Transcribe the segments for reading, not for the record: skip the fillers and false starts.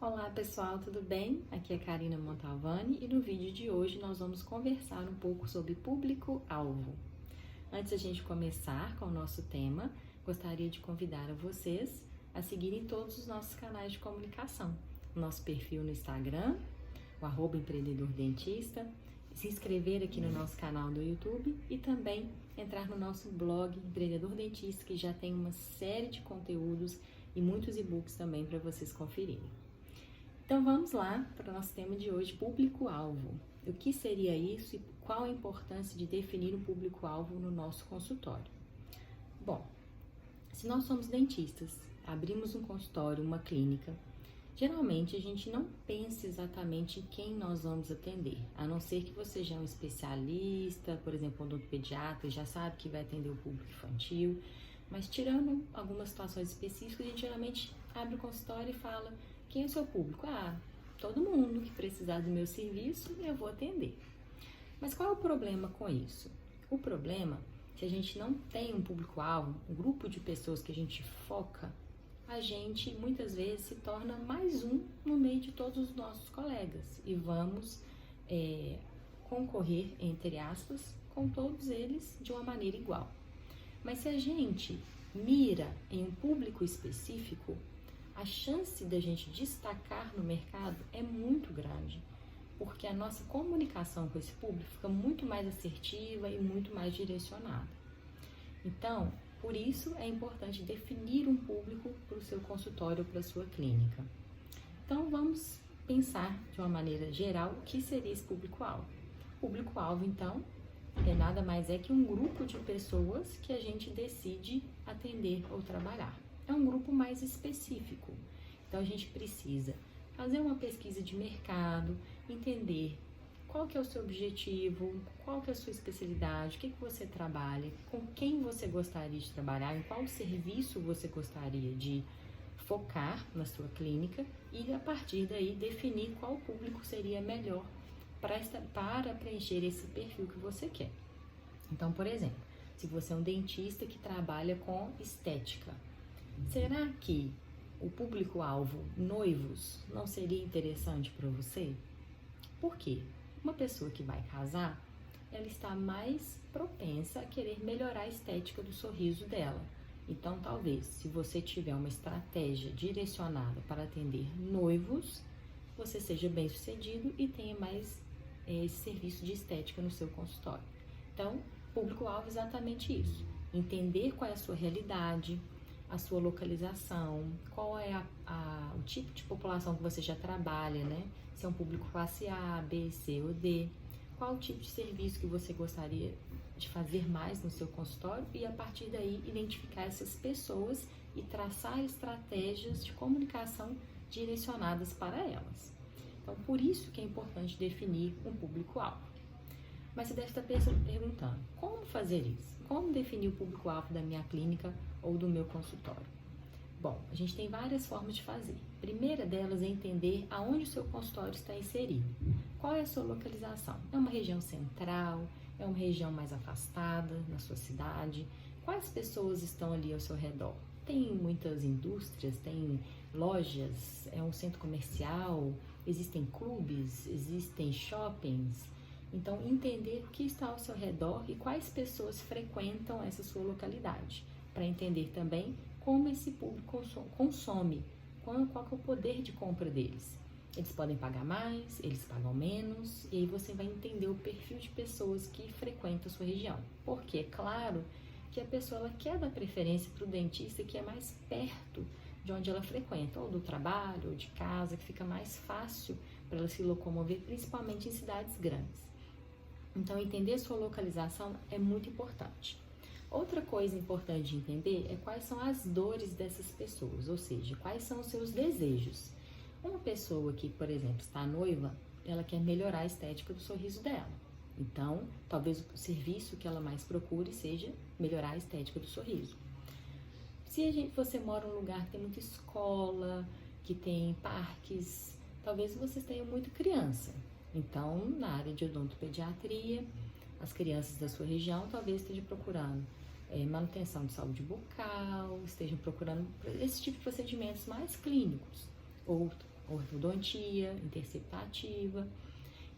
Olá pessoal, tudo bem? Aqui é Karina Montalvani e no vídeo de hoje nós vamos conversar um pouco sobre público-alvo. Antes da gente começar com o nosso tema, gostaria de convidar a vocês a seguirem todos os nossos canais de comunicação. O nosso perfil no Instagram, o @empreendedordentista, se inscrever aqui no nosso canal do YouTube e também entrar no nosso blog Empreendedor Dentista, que já tem uma série de conteúdos e muitos e-books também para vocês conferirem. Então vamos lá para o nosso tema de hoje, público-alvo. O que seria isso e qual a importância de definir um público-alvo no nosso consultório? Bom, se nós somos dentistas, abrimos um consultório, uma clínica, geralmente a gente não pensa exatamente em quem nós vamos atender, a não ser que você já é um especialista, por exemplo, um odontopediatra, e já sabe que vai atender o público infantil, mas tirando algumas situações específicas, a gente geralmente abre o consultório e fala: quem é o seu público? Todo mundo que precisar do meu serviço, eu vou atender. Mas qual é o problema com isso? O problema é que a gente não tem um público-alvo, um grupo de pessoas que a gente foca, a gente muitas vezes se torna mais um no meio de todos os nossos colegas e vamos concorrer, entre aspas, com todos eles de uma maneira igual. Mas se a gente mira em um público específico, a chance da gente destacar no mercado é muito grande, porque a nossa comunicação com esse público fica muito mais assertiva e muito mais direcionada. Então, por isso é importante definir um público para o seu consultório ou para a sua clínica. Então, vamos pensar de uma maneira geral o que seria esse público-alvo. Público-alvo, então, nada mais é que um grupo de pessoas que a gente decide atender ou trabalhar. É um grupo mais específico. Então, a gente precisa fazer uma pesquisa de mercado, entender qual que é o seu objetivo, qual que é a sua especialidade, o que você trabalha, com quem você gostaria de trabalhar, em qual serviço você gostaria de focar na sua clínica e, a partir daí, definir qual público seria melhor para preencher esse perfil que você quer. Então, por exemplo, se você é um dentista que trabalha com estética, será que o público-alvo noivos não seria interessante para você? Por quê? Uma pessoa que vai casar, ela está mais propensa a querer melhorar a estética do sorriso dela. Então, talvez, se você tiver uma estratégia direcionada para atender noivos, você seja bem sucedido e tenha mais esse serviço de estética no seu consultório. Então, público-alvo é exatamente isso. Entender qual é a sua realidade, a sua localização, qual é o tipo de população que você já trabalha, né? Se é um público classe A, B, C ou D, qual o tipo de serviço que você gostaria de fazer mais no seu consultório e, a partir daí, identificar essas pessoas e traçar estratégias de comunicação direcionadas para elas. Então, por isso que é importante definir um público-alvo. Mas você deve estar perguntando, como fazer isso? Como definir o público-alvo da minha clínica ou do meu consultório? Bom, a gente tem várias formas de fazer. A primeira delas é entender aonde o seu consultório está inserido. Qual é a sua localização? É uma região central? É uma região mais afastada na sua cidade? Quais pessoas estão ali ao seu redor? Tem muitas indústrias, tem lojas, é um centro comercial, existem clubes, existem shoppings. Então, entender o que está ao seu redor e quais pessoas frequentam essa sua localidade, para entender também como esse público consome, qual é o poder de compra deles. Eles podem pagar mais, eles pagam menos, e aí você vai entender o perfil de pessoas que frequentam a sua região. Porque é claro que a pessoa ela quer dar preferência para o dentista que é mais perto de onde ela frequenta, ou do trabalho, ou de casa, que fica mais fácil para ela se locomover, principalmente em cidades grandes. Então, entender sua localização é muito importante. Outra coisa importante de entender é quais são as dores dessas pessoas, ou seja, quais são os seus desejos. Uma pessoa que, por exemplo, está noiva, ela quer melhorar a estética do sorriso dela. Então, talvez o serviço que ela mais procure seja melhorar a estética do sorriso. Se você mora em um lugar que tem muita escola, que tem parques, talvez vocês tenham muita criança. Então, na área de odontopediatria, as crianças da sua região talvez estejam procurando manutenção de saúde bucal, estejam procurando esse tipo de procedimentos mais clínicos. Ou ortodontia, interceptativa.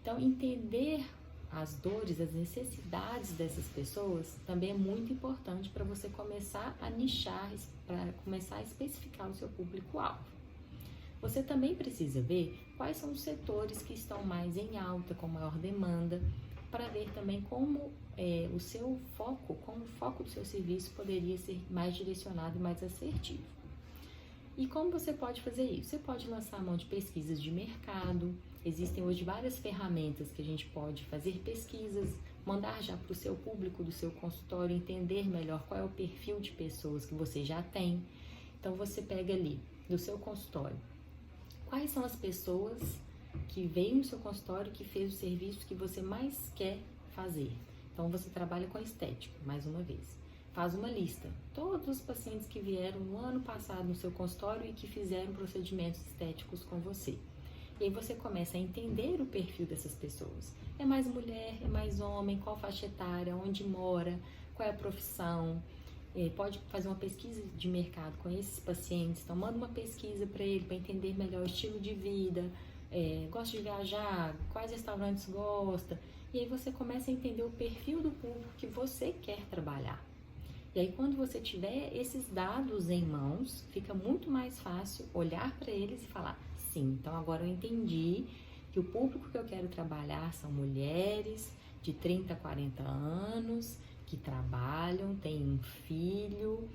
Então, entender as dores, as necessidades dessas pessoas também é muito importante para você começar a nichar, para começar a especificar o seu público-alvo. Você também precisa ver quais são os setores que estão mais em alta, com maior demanda, para ver também como o seu foco, como o foco do seu serviço poderia ser mais direcionado e mais assertivo. E como você pode fazer isso? Você pode lançar a mão de pesquisas de mercado. Existem hoje várias ferramentas que a gente pode fazer pesquisas, mandar já para o seu público do seu consultório, entender melhor qual é o perfil de pessoas que você já tem. Então você pega ali do seu consultório, quais são as pessoas que veio no seu consultório, que fez o serviço que você mais quer fazer. Então você trabalha com a estética, mais uma vez. Faz uma lista, todos os pacientes que vieram no ano passado no seu consultório e que fizeram procedimentos estéticos com você. E aí você começa a entender o perfil dessas pessoas. É mais mulher, é mais homem, qual faixa etária, onde mora, qual é a profissão. Pode fazer uma pesquisa de mercado com esses pacientes. Então manda uma pesquisa para ele, para entender melhor o estilo de vida, gosta de viajar, quais restaurantes gosta. E aí você começa a entender o perfil do público que você quer trabalhar. E aí, quando você tiver esses dados em mãos, fica muito mais fácil olhar para eles e falar: sim, então agora eu entendi que o público que eu quero trabalhar são mulheres de 30 a 40 anos, que trabalham, têm um filho,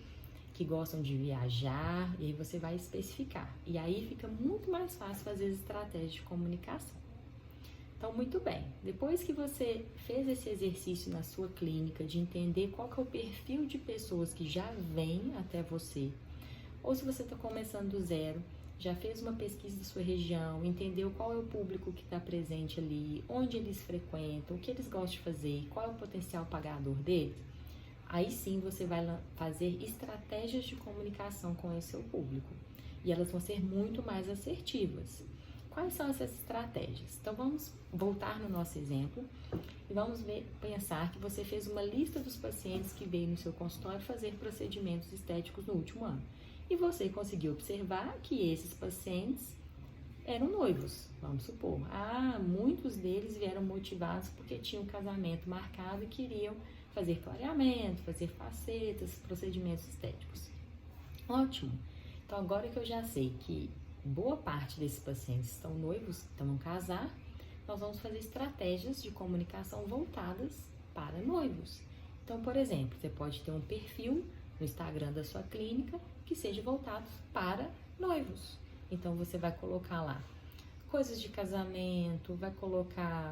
que gostam de viajar, e aí você vai especificar. E aí fica muito mais fácil fazer as estratégias de comunicação. Então, muito bem, depois que você fez esse exercício na sua clínica de entender qual que é o perfil de pessoas que já vêm até você, ou se você está começando do zero, já fez uma pesquisa da sua região, entendeu qual é o público que está presente ali, onde eles frequentam, o que eles gostam de fazer, qual é o potencial pagador deles, aí sim você vai fazer estratégias de comunicação com esse seu público. E elas vão ser muito mais assertivas. Quais são essas estratégias? Então, vamos voltar no nosso exemplo e vamos pensar que você fez uma lista dos pacientes que veio no seu consultório fazer procedimentos estéticos no último ano. E você conseguiu observar que esses pacientes eram noivos, vamos supor. Muitos deles vieram motivados porque tinham um casamento marcado e queriam fazer clareamento, fazer facetas, procedimentos estéticos. Ótimo! Então, agora que eu já sei que boa parte desses pacientes estão noivos, vão casar, nós vamos fazer estratégias de comunicação voltadas para noivos. Então, por exemplo, você pode ter um perfil no Instagram da sua clínica que seja voltado para noivos. Então, você vai colocar lá coisas de casamento,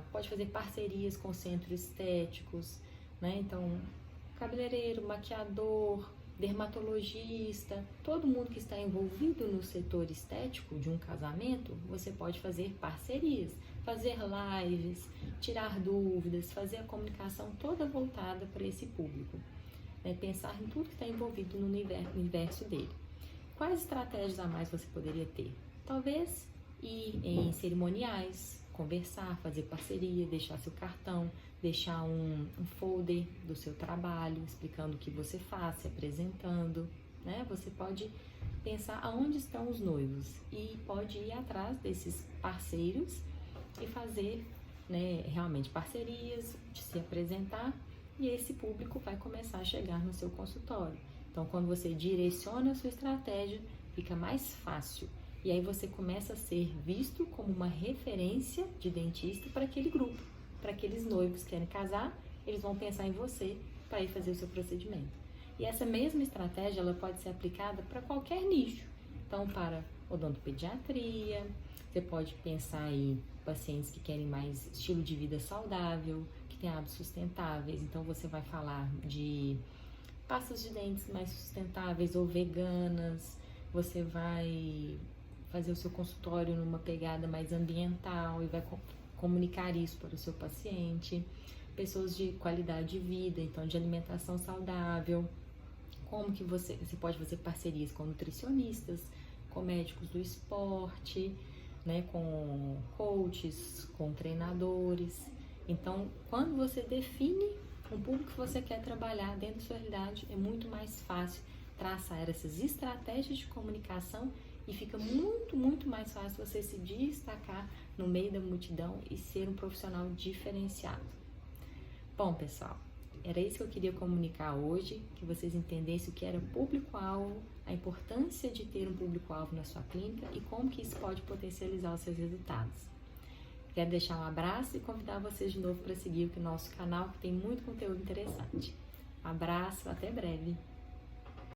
pode fazer parcerias com centros estéticos, né? Então, cabeleireiro, maquiador, dermatologista, todo mundo que está envolvido no setor estético de um casamento, você pode fazer parcerias, fazer lives, tirar dúvidas, fazer a comunicação toda voltada para esse público, né? Pensar em tudo que está envolvido no universo dele. Quais estratégias a mais você poderia ter? Talvez ir em cerimoniais, conversar, fazer parceria, deixar seu cartão, deixar um folder do seu trabalho, explicando o que você faz, se apresentando, né? Você pode pensar aonde estão os noivos e pode ir atrás desses parceiros e fazer, né, realmente parcerias, de se apresentar, e esse público vai começar a chegar no seu consultório. Então, quando você direciona a sua estratégia, fica mais fácil. E aí você começa a ser visto como uma referência de dentista para aquele grupo. Para aqueles noivos que querem casar, eles vão pensar em você para ir fazer o seu procedimento. E essa mesma estratégia, ela pode ser aplicada para qualquer nicho. Então, para odontopediatria, você pode pensar em pacientes que querem mais estilo de vida saudável, que têm hábitos sustentáveis. Então, você vai falar de pastas de dentes mais sustentáveis ou veganas. Você vai fazer o seu consultório numa pegada mais ambiental e vai comunicar isso para o seu paciente. Pessoas de qualidade de vida, então de alimentação saudável. Como que você pode fazer parcerias com nutricionistas, com médicos do esporte, né, com coaches, com treinadores. Então, quando você define um público que você quer trabalhar dentro da sua realidade, é muito mais fácil traçar essas estratégias de comunicação e fica muito, muito mais fácil você se destacar no meio da multidão e ser um profissional diferenciado. Bom, pessoal, era isso que eu queria comunicar hoje, que vocês entendessem o que era público-alvo, a importância de ter um público-alvo na sua clínica e como que isso pode potencializar os seus resultados. Quero deixar um abraço e convidar vocês de novo para seguir o nosso canal, que tem muito conteúdo interessante. Um abraço, até breve!